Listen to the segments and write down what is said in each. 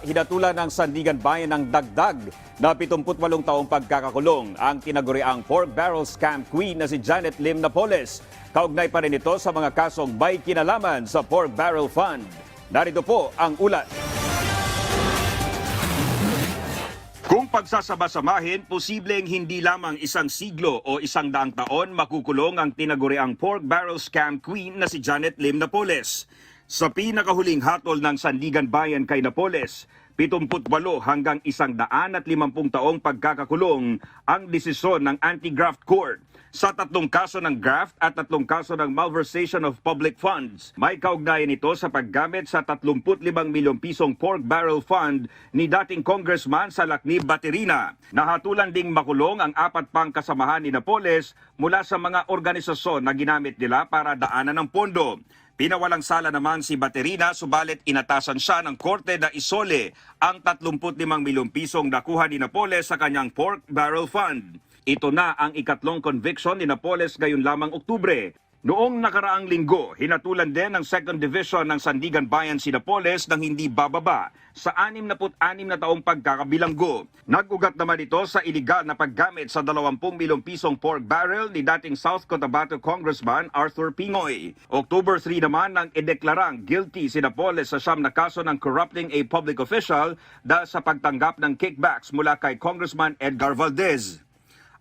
Hinatulan ng Sandigan Bayan ng dagdag na 78 taong pagkakakulong ang tinaguriang pork barrel scam queen na si Janet Lim Napoles. Kaugnay pa rin ito sa mga kasong may kinalaman sa pork barrel fund. Narito po ang ulat. Kung pagsasama-samahin, posibleng hindi lamang isang siglo o 100 taon makukulong ang tinaguriang pork barrel scam queen na si Janet Lim Napoles. Sa pinakahuling hatol ng Sandigan Bayan kay Napoles, 78 hanggang 150 taong pagkakakulong ang desisyon ng Anti-Graft Court. Sa 3 kaso ng graft at 3 kaso ng malversation of public funds, may kaugnayan ito sa paggamit sa 35 milyong pisong pork barrel fund ni dating congressman sa Lacnib, Baterina. Nahatulan ding makulong ang 4 pang kasamahan ni Napoles mula sa mga organisasyon na ginamit nila para daanan ng pondo. Pinawalang sala naman si Baterina, subalit inatasan siya ng korte na isole ang 35 milyong pisong nakuha ni Napoles sa kanyang pork barrel fund. Ito na ang ikatlong conviction ni Napoles ngayon lamang Oktubre. Noong nakaraang linggo, hinatulan din ng 2nd Division ng Sandigan Bayan si Napoles nang hindi bababa sa 66 na taong pagkakabilanggo. Nag-ugat naman ito sa iligal na paggamit sa 20 milyong pisong pork barrel ni dating South Cotabato Congressman Arthur Pingoy. October 3 naman nang ideklarang guilty si Napoles sa 9 na kaso ng corrupting a public official dahil sa pagtanggap ng kickbacks mula kay Congressman Edgar Valdez.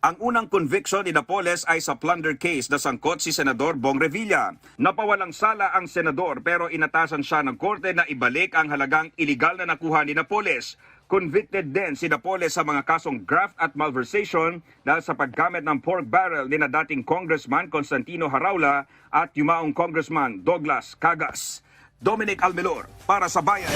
Ang unang conviction ni Napoles ay sa plunder case na sangkot si Senador Bong Revilla. Napawalang sala ang senador pero inatasan siya ng korte na ibalik ang halagang iligal na nakuha ni Napoles. Convicted din si Napoles sa mga kasong graft at malversation dahil sa paggamit ng pork barrel ni na dating Congressman Constantino Haraula at yumaong Congressman Douglas Cagas. Dominic Almelor para sa Bayan.